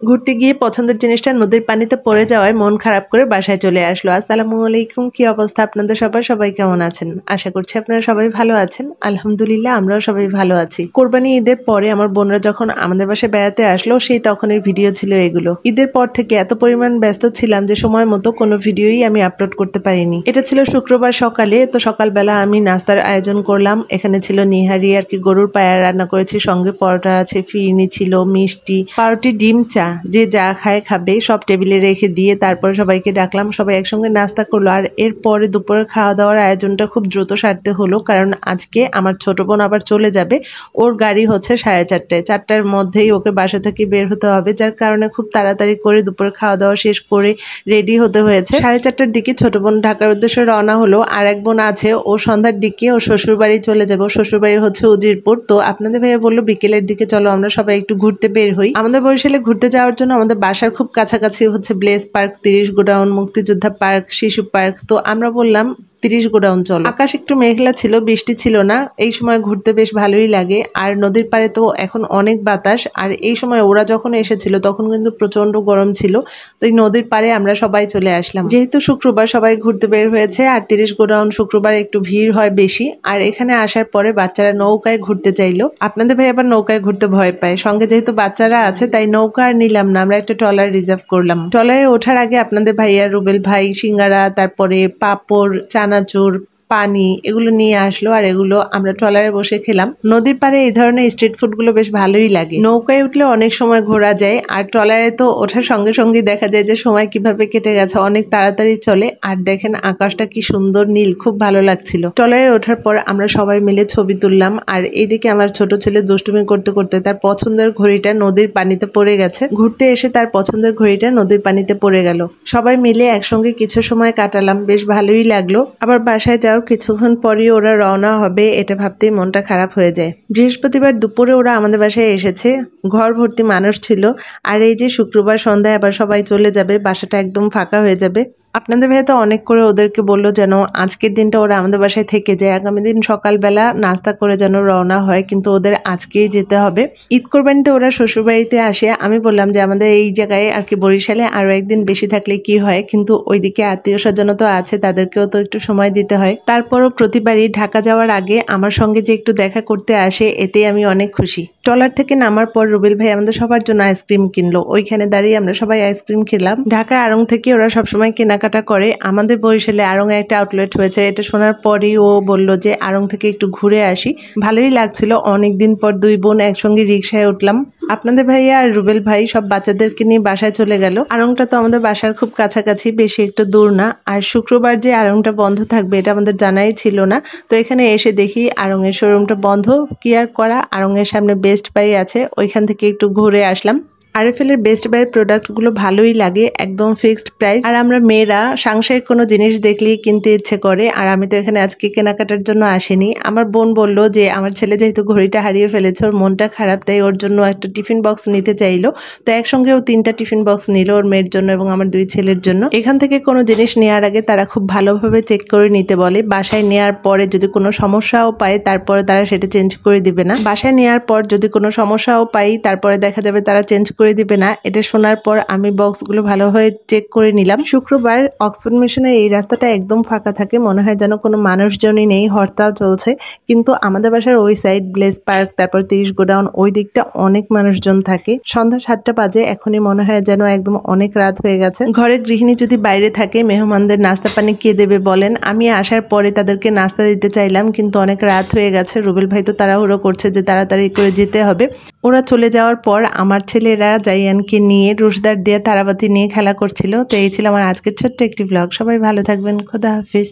ঘুরতে গিয়ে পছন্দের জিনিসটা নদীর পানিতে পড়ে যাওয়ায় মন খারাপ করে বাসায় চলে আসলো। আসসালামু আলাইকুম, কি অবস্থা আপনাদের সবার? সবাই কেমন আছেন? আশা করছি আপনারা সবাই ভালো আছেন। আলহামদুলিল্লাহ, আমরাও সবাই ভালো আছি। কোরবানি ঈদের পরে আমার বোনরা যখন আমাদের বাসায় বেড়াতে আসলো, সেই তখনের ভিডিও ছিল এগুলো। ঈদের পর থেকে এত পরিমাণ ব্যস্ত ছিলাম যে সময় মতো কোনো ভিডিওই আমি আপলোড করতে পারিনি। এটা ছিল শুক্রবার সকালে, তো সকালবেলা আমি নাস্তার আয়োজন করলাম। এখানে ছিল নিহারি আর কি, গরুর পায়া রান্না করেছি, সঙ্গে পরোটা আছে, ফিরনি ছিল, মিষ্টি, পাউরুটি, ডিম, চা। যে যা খায় খাবে সব টেবিলে রেখে দিয়ে তারপরে সবাইকে ডাকলাম, সবাই একসঙ্গে নাস্তা করলো। আর এরপরে দুপুরের খাওয়া দাওয়ার আয়োজনটা খুব দ্রুত সারতে হলো, কারণ আজকে আমার ছোট বোন আবার চলে যাবে। ওর গাড়ি হচ্ছে 4:30টায়, 4টার মধ্যেই ওকে বাসা থেকে বের হতে হবে, যার কারণে খুব তাড়াতাড়ি করে দুপুরের খাওয়া দাওয়া শেষ করে রেডি হতে হয়েছে। 4:30টার দিকে ছোট বোন ঢাকার উদ্দেশ্যে রওনা হলো। আর এক বোন আছে, ও সন্ধ্যার দিকে ওর শ্বশুর বাড়ি চলে যাবে। ওর শ্বশুর বাড়ি হচ্ছে উজিরপুর। তো আপনাদের ভাইয়া বললো বিকেলের দিকে চলো আমরা সবাই একটু ঘুরতে বের হই। আমাদের বরিশালে ঘুরতে যাওয়ার জন্য আমাদের বাসার খুব কাছাকাছি হচ্ছে ব্লেস পার্ক, 30 গোডাউন, মুক্তিযোদ্ধা পার্ক, শিশু পার্ক। তো আমরা বললাম 30 গোডাউন চলো। আকাশ একটু মেঘলা ছিল, বৃষ্টি ছিল না। এই সময় ঘুরতে বেশ ভালোই লাগে। আর নদীর পাড়ে তো এখন অনেক বাতাস। আর এই সময় ওরা যখন এসেছিল তখন কিন্তু প্রচন্ড গরম ছিল। তো এই নদীর পাড়ে আমরা সবাই চলে আসলাম। যেহেতু শুক্রবার সবাই ঘুরতে বের হয়েছে, আর 30 গোডাউন শুক্রবার একটু ভিড় হয় বেশি। আর এখানে আসার পরে বাচ্চারা নৌকায় ঘুরতে চাইলো। আপনাদের ভাই আবার নৌকায় ঘুরতে ভয় পায়। সঙ্গে যেহেতু বাচ্চারা আছে তাই নৌকা আর নিলাম না, আমরা একটা ট্রলার রিজার্ভ করলাম। ট্রলারে ওঠার আগে আপনাদের ভাইয়া রুবেল ভাই সিঙ্গারা, তারপরে পাপড়, চানাচুর, পানি এগুলো নিয়ে আসলো। আর এগুলো আমরা ট্রলারে বসে খেলাম। নদীর পাড়ে এই ধরনের স্ট্রিট ফুড গুলো বেশ ভালোই লাগে। নৌকায় উঠলে অনেক সময় ঘোরা যায়, আর ট্রলারে তো ওঠার সঙ্গে সঙ্গে দেখা যায় যে সময় কিভাবে কেটে গেছে, অনেক তাড়াতাড়ি চলে। আর দেখেন আকাশটা কি সুন্দর নীল, খুব ভালো লাগছিল। ট্রলারে ওঠার পর আমরা সবাই মিলে ছবি তুললাম। আর এইদিকে আমার ছোট ছেলে দুষ্টুমি করতে করতে তার পছন্দের ঘড়িটা নদীর পানিতে পড়ে গেছে। ঘুরতে এসে তার পছন্দের ঘড়িটা নদীর পানিতে পড়ে গেল। সবাই মিলে একসঙ্গে কিছু সময় কাটালাম, বেশ ভালোই লাগলো। আবার বাসায় যাওয়ার কিছুক্ষণ পরই ওরা রওনা হবে, এটা ভাবতেই মনটা খারাপ হয়ে যায়। বৃহস্পতিবার দুপুরে ওরা আমাদের বাসায় এসেছে, ঘর ভর্তি মানুষ ছিল। আর এই যে শুক্রবার সন্ধ্যায় আবার সবাই চলে যাবে, বাসাটা একদম ফাঁকা হয়ে যাবে। আপনাদের ভাইয়া তো অনেক করে ওদেরকে বললো যেন আজকের দিনটা ওরা আমাদের বাসায় থেকে যায়, আগামী দিন সকালবেলা নাস্তা করে যেন রওনা হয়, কিন্তু ওদের আজকেই যেতে হবে। ঈদ কোরবানিতে ওরা শ্বশুরবাড়িতে আসে। আমি বললাম যে আমাদের এই জায়গায় আর কি বরিশালে আরো একদিন বেশি থাকলে কি হয়, কিন্তু ওইদিকে আত্মীয় স্বজন তো আছে, তাদেরকেও তো একটু সময় দিতে হয়। তারপরও প্রতিবারই ঢাকা যাওয়ার আগে আমার সঙ্গে যে একটু দেখা করতে আসে, এতেই আমি অনেক খুশি। ট্রলার থেকে নামার পর রুবেল ভাই আমাদের সবার জন্য আইসক্রিম কিনলো। ওইখানে দাঁড়িয়ে আমরা সবাই আইসক্রিম খেলাম। ঢাকা আড়ং থেকে ওরা সবসময় কেনাকাটা করে। আমাদের বরিশালে আড়ং একটা আউটলেট হয়েছে, এটা শোনার পরই ও বলল যে আড়ং থেকে একটু ঘুরে আসি। ভালোই লাগছিল, অনেকদিন পর দুই বোন একসঙ্গে রিক্সায় উঠলাম। আপনাদের ভাইয়া আর রুবেল ভাই সব বাচ্চাদেরকে নিয়ে বাসায় চলে গেল। আড়ংটা তো আমাদের বাসার খুব কাছাকাছি, বেশি একটু দূর না। আর শুক্রবার যে আড়ংটা বন্ধ থাকবে এটা আমাদের জানাই ছিল না। তো এখানে এসে দেখি আড়ংয়ের শোরুমটা বন্ধ। কি আর করা, আড়ংয়ের সামনে বেস্ট বাই আছে, ওইখান থেকে একটু ঘুরে আসলাম। আরএফএল এর বেস্ট বাইয়ের প্রোডাক্টগুলো ভালোই লাগে, একদম ফিক্সড প্রাইস। আর আমরা মেয়েরা সাংসারিক কোনো জিনিস দেখলেই কিনতে ইচ্ছে করে। আর আমি তো এখানে আজকে কেনাকাটার জন্য আসিনি। আমার বোন বলল যে আমার ছেলে যেহেতু ঘড়িটা হারিয়ে ফেলেছে, ওর মনটা খারাপ, তাই ওর জন্য একটা টিফিন বক্স নিতে চাইলো। তো একসঙ্গে ও 3টা টিফিন বক্স নিল, ওর মেয়ের জন্য এবং আমার 2 ছেলের জন্য। এখান থেকে কোনো জিনিস নেওয়ার আগে তারা খুব ভালোভাবে চেক করে নিতে বলে। বাসায় নেওয়ার পরে যদি কোনো সমস্যাও পায় তারপরে তারা সেটা চেঞ্জ করে দিবে না। বাসায় নেওয়ার পর যদি কোনো সমস্যাও পাই তারপরে দেখা যাবে তারা চেঞ্জ করে দিবে না। এটা শোনার পর আমি বক্সগুলো ভালোভাবে চেক করে নিলাম। শুক্রবার অক্সফোর্ড মিশনের এই রাস্তাটা একদম ফাঁকা থাকে, মনে হয় যেন কোনো মানুষজনই নেই, হরতাল চলছে। কিন্তু আমাদের বাসার ওই সাইড ব্লেস পার্ক, তারপর 30 গোডাউন, ওই দিকটা অনেক মানুষজন থাকে। সন্ধ্যা 7টা বাজে, এখনই মনে হয় যেন একদম অনেক রাত হয়ে গেছে। ঘরের গৃহিণী যদি বাইরে থাকে, মেহমানদের নাস্তা পানি কে দেবে বলেন? আমি আসার পরে তাদেরকে নাস্তা দিতে চাইলাম, কিন্তু অনেক রাত হয়ে গেছে। রুবেল ভাই তো তাড়াহুড়ো করছে যে তাড়াতাড়ি করে যেতে হবে। ওরা চলে যাওয়ার পর আমার ছেলেরা জাইয়ানকে নিয়ে রুশদার দিয়ে তারাবাতি নিয়ে খেলা করছিল। তো এই ছিল আমার আজকের ছোট্ট একটি ব্লগ। সবাই ভালো থাকবেন, খোদা হাফিজ।